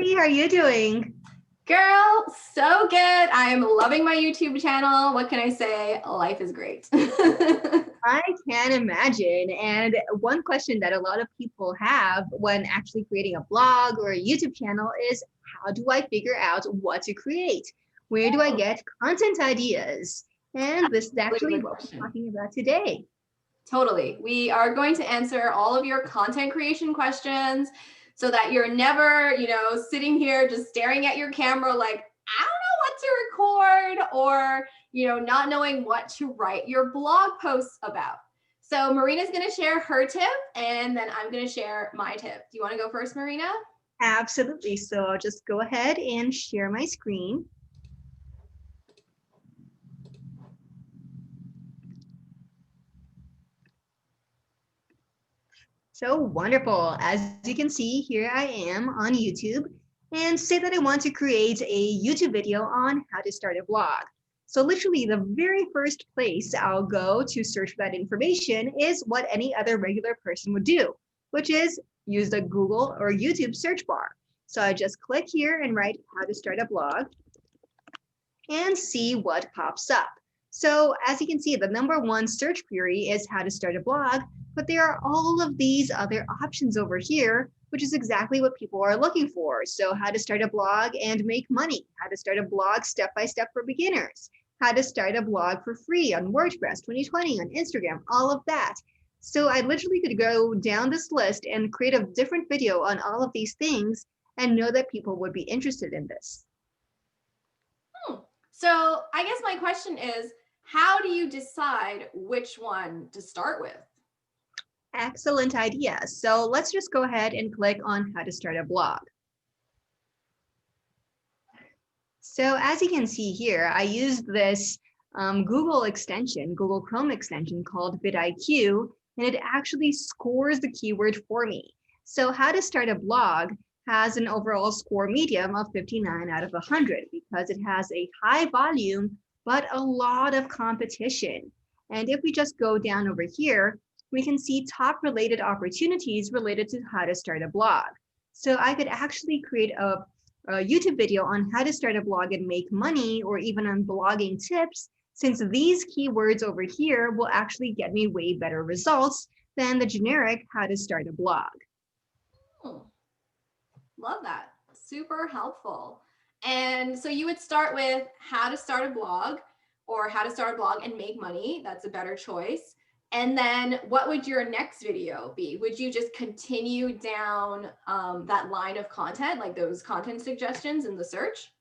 Marie, how are you doing? Girl, so good. I am loving my YouTube channel. What can I say? Life is great. I can imagine. And one question that a lot of people have when actually creating a blog or a YouTube channel is, how do I figure out what to create? Where do I get content ideas? And this is Really actually good what we're question. talking about today. Totally. We are going to answer all of your content creation questions so that you're never, sitting here just staring at your camera like, I don't know what to record, or, not knowing what to write your blog posts about. So Marina's going to share her tip and then I'm going to share my tip. Do you want to go first, Marina? Absolutely. So I'll just go ahead and share my screen. So wonderful. As you can see, here I am on YouTube and say that I want to create a YouTube video on how to start a blog. So literally the very first place I'll go to search for that information is what any other regular person would do, which is use the Google or YouTube search bar. So I just click here and write how to start a blog and see what pops up. So as you can see, the #1 search query is how to start a blog, but there are all of these other options over here, which is exactly what people are looking for. So how to start a blog and make money, how to start a blog step-by-step for beginners, how to start a blog for free on WordPress 2020, on Instagram, all of that. So I literally could go down this list and create a different video on all of these things and know that people would be interested in this. So I guess my question is, how do you decide which one to start with? Excellent idea. So let's just go ahead and click on how to start a blog. So as you can see here, I used this Google extension, Google Chrome extension called vidIQ, and it actually scores the keyword for me. So how to start a blog has an overall score medium of 59 out of 100 because it has a high volume, but a lot of competition. And if we just go down over here, we can see top related opportunities related to how to start a blog. So I could actually create a YouTube video on how to start a blog and make money, or even on blogging tips, since these keywords over here will actually get me way better results than the generic how to start a blog. Love that. Super helpful. And so you would start with how to start a blog, or how to start a blog and make money. That's a better choice. And then what would your next video be? Would you just continue down that line of content, like those content suggestions in the search?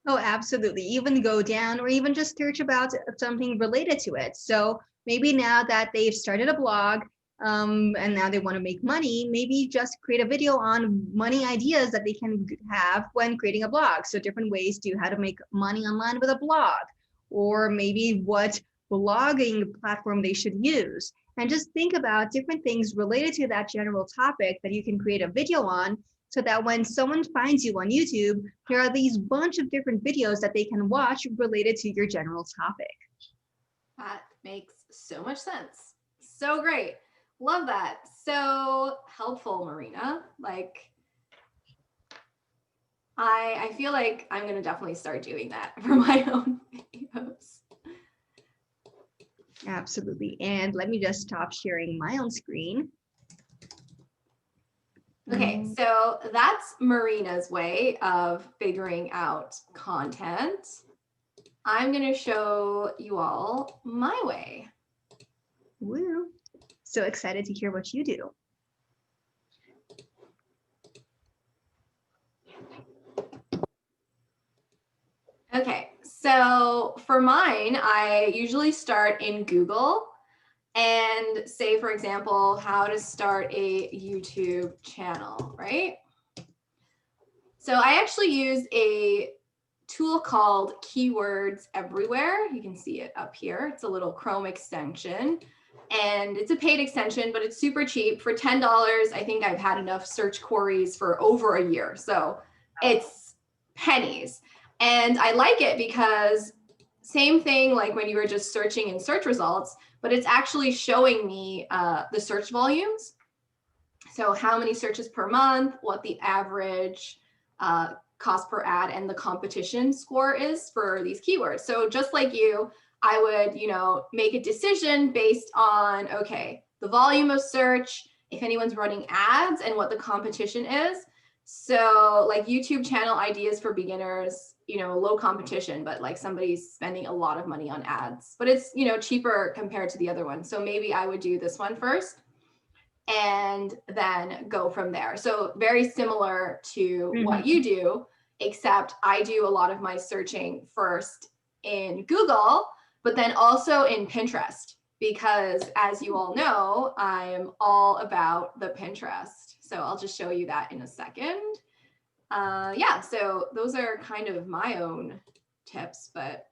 Oh, absolutely. Even go down or even just search about something related to it. So maybe now that they've started a blog, and now they want to make money, maybe just create a video on money ideas that they can have when creating a blog. So different ways to how to make money online with a blog, or maybe what blogging platform they should use. And just think about different things related to that general topic that you can create a video on, so that when someone finds you on YouTube, there are these bunch of different videos that they can watch related to your general topic. That makes so much sense. So great. Love that. So helpful, Marina. Like, I feel like I'm going to definitely start doing that for my own videos. Absolutely. And let me just stop sharing my own screen. Okay, so that's Marina's way of figuring out content. I'm going to show you all my way. Woo. So excited to hear what you do. Okay, so for mine, I usually start in Google and say, for example, how to start a YouTube channel, right? So I actually use a tool called Keywords Everywhere. You can see it up here. It's a little Chrome extension, and it's a paid extension, but it's super cheap. For $10, I think I've had enough search queries for over a year. So it's pennies. And I like it because same thing like when you were just searching in search results, but it's actually showing me the search volumes. So how many searches per month, what the average cost per ad and the competition score is for these keywords. So just like you, I would, make a decision based on, okay, the volume of search, if anyone's running ads, and what the competition is. So like YouTube channel ideas for beginners, low competition, but like somebody's spending a lot of money on ads, but it's, cheaper compared to the other one. So maybe I would do this one first and then go from there. So very similar to what you do, except I do a lot of my searching first in Google, but then also in Pinterest, because as you all know, I'm all about the Pinterest. So I'll just show you that in a second. Yeah, so those are kind of my own tips, but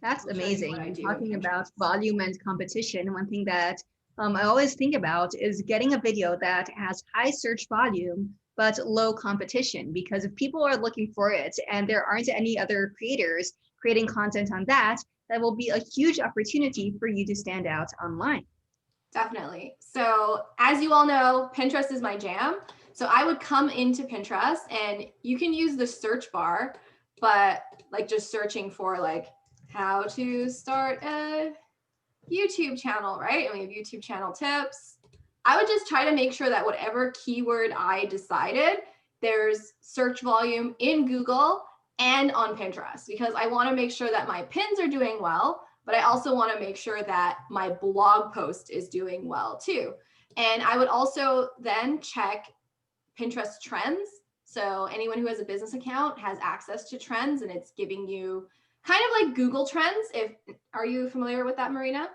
that's amazing. Talking about volume and competition, one thing that I always think about is getting a video that has high search volume, but low competition, because if people are looking for it and there aren't any other creators creating content on that, that will be a huge opportunity for you to stand out online. Definitely. So as you all know, Pinterest is my jam. So I would come into Pinterest and you can use the search bar, but like just searching for like how to start a YouTube channel, right? And we have YouTube channel tips. I would just try to make sure that whatever keyword I decided, there's search volume in Google and on Pinterest, because I want to make sure that my pins are doing well, but I also want to make sure that my blog post is doing well too. And I would also then check Pinterest trends. So anyone who has a business account has access to trends, and it's giving you kind of like Google Trends. Are you familiar with that, Marina?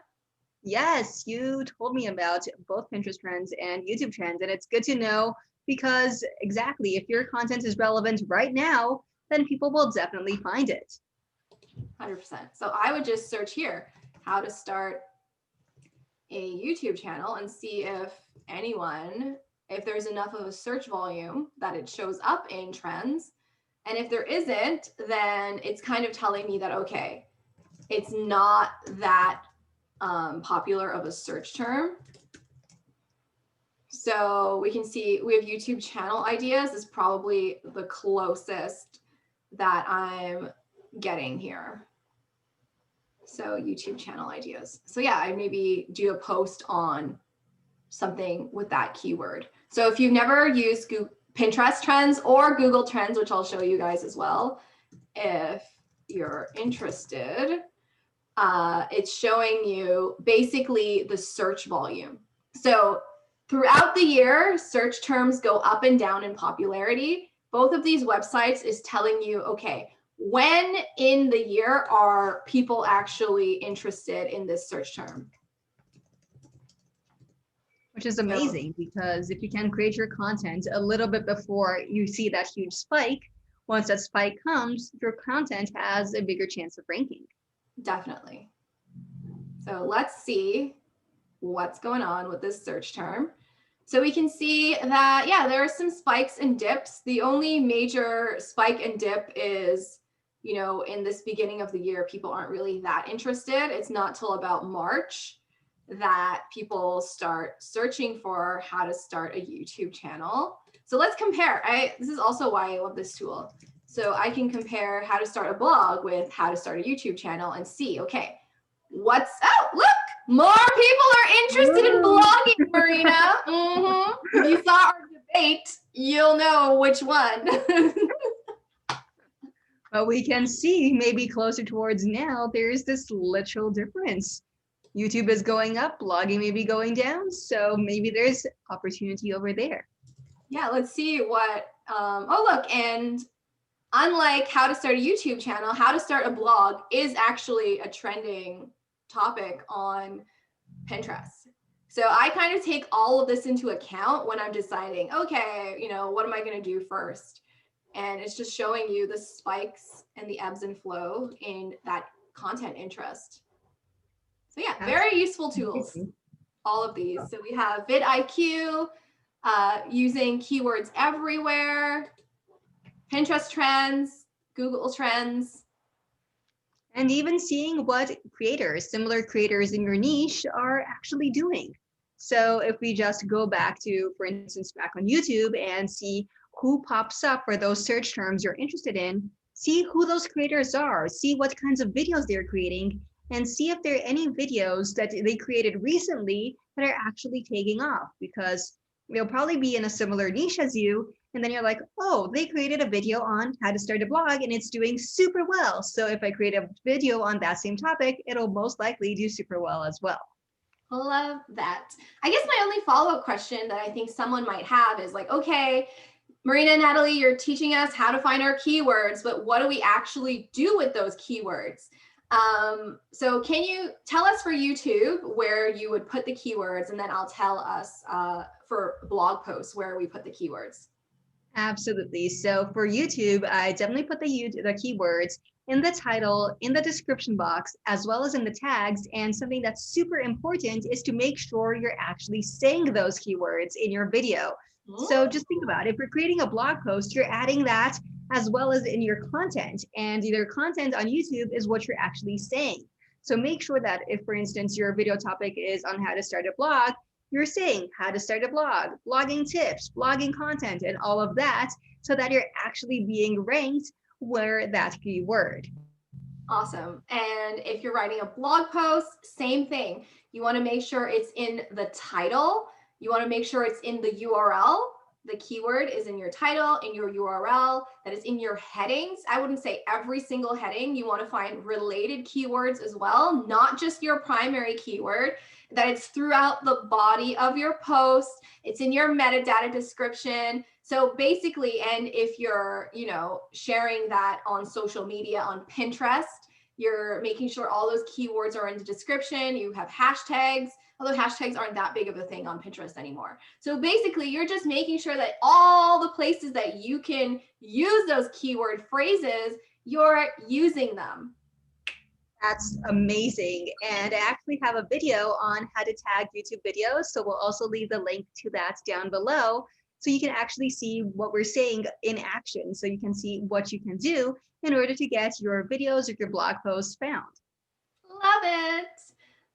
Yes, you told me about both Pinterest trends and YouTube trends, and it's good to know, because exactly, if your content is relevant right now, then people will definitely find it. 100%. So I would just search here, how to start a YouTube channel, and see if there's enough of a search volume that it shows up in trends. And if there isn't, then it's kind of telling me that, okay, it's not that popular of a search term. So we can see we have YouTube channel ideas is probably the closest that I'm getting here. So YouTube channel ideas. So yeah, I maybe do a post on something with that keyword. So if you've never used Pinterest trends or Google Trends, which I'll show you guys as well, if you're interested, it's showing you basically the search volume. So throughout the year, search terms go up and down in popularity. Both of these websites is telling you, okay, when in the year are people actually interested in this search term? Which is amazing, because if you can create your content a little bit before you see that huge spike, once that spike comes, your content has a bigger chance of ranking. Definitely. So let's see what's going on with this search term. So we can see that, yeah, there are some spikes and dips. The only major spike and dip is, in this beginning of the year, people aren't really that interested. It's not till about March that people start searching for how to start a YouTube channel. So let's compare. This is also why I love this tool. So I can compare how to start a blog with how to start a YouTube channel and see, okay, look, more people are interested in blogging, Marina. If you saw our debate, you'll know which one. But we can see maybe closer towards now, there's this literal difference. YouTube is going up, blogging may be going down, so maybe there's opportunity over there. Yeah, let's see what, oh look, and unlike how to start a YouTube channel, how to start a blog is actually a trending topic on Pinterest. So I kind of take all of this into account when I'm deciding, okay, what am I going to do first? And it's just showing you the spikes and the ebbs and flow in that content interest. So yeah, very useful tools, all of these. So we have vidIQ, using keywords everywhere, Pinterest trends, Google trends. And even seeing what similar creators in your niche are actually doing. So if we just go back to, for instance, back on YouTube and see who pops up for those search terms you're interested in, see who those creators are, see what kinds of videos they're creating, and see if there are any videos that they created recently that are actually taking off, because they'll probably be in a similar niche as you. And then you're like, oh, they created a video on how to start a blog and it's doing super well. So if I create a video on that same topic, it'll most likely do super well as well. Love that. I guess my only follow-up question that I think someone might have is like, okay, Marina and Natalie, you're teaching us how to find our keywords, but what do we actually do with those keywords? So can you tell us for YouTube where you would put the keywords, and then I'll tell us for blog posts where we put the keywords. Absolutely. So for YouTube, I definitely put the keywords in the title, in the description box, as well as in the tags. And something that's super important is to make sure you're actually saying those keywords in your video. So just think about it. If you're creating a blog post, you're adding that as well as in your content. And your content on YouTube is what you're actually saying. So make sure that if, for instance, your video topic is on how to start a blog, you're saying how to start a blog, blogging tips, blogging content, and all of that, so that you're actually being ranked where that keyword. Awesome. And if you're writing a blog post, same thing. You want to make sure it's in the title. You want to make sure it's in the URL. The keyword is in your title, in your URL, that is in your headings. I wouldn't say every single heading. You want to find related keywords as well, not just your primary keyword, that it's throughout the body of your post. It's in your metadata description. So basically, and if you're, sharing that on social media, on Pinterest, you're making sure all those keywords are in the description. You have hashtags, although hashtags aren't that big of a thing on Pinterest anymore. So basically, you're just making sure that all the places that you can use those keyword phrases, you're using them. That's amazing. And I actually have a video on how to tag YouTube videos. So we'll also leave the link to that down below, so you can actually see what we're saying in action. So you can see what you can do in order to get your videos or your blog posts found. Love it.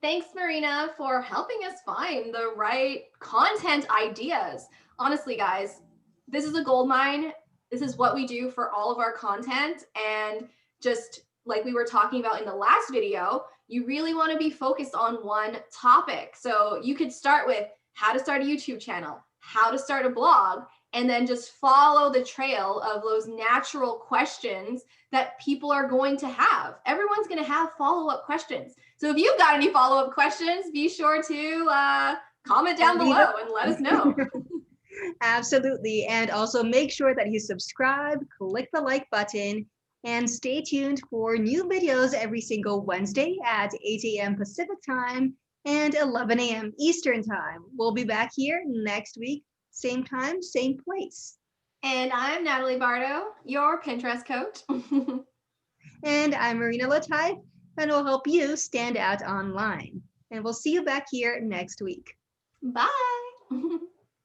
Thanks, Marina, for helping us find the right content ideas. Honestly, guys, this is a gold mine. This is what we do for all of our content. And just like we were talking about in the last video, you really want to be focused on one topic. So you could start with how to start a YouTube channel, how to start a blog, and then just follow the trail of those natural questions that people are going to have. Everyone's going to have follow-up questions. So if you've got any follow-up questions, be sure to comment down below and let us know. Absolutely. And also make sure that you subscribe, click the like button, and stay tuned for new videos every single Wednesday at 8 a.m. Pacific time and 11 a.m. Eastern time. We'll be back here next week, same time, same place. And I'm Natalie Bardo, your Pinterest coach. And I'm Marina Latai, and we'll help you stand out online. And we'll see you back here next week. Bye.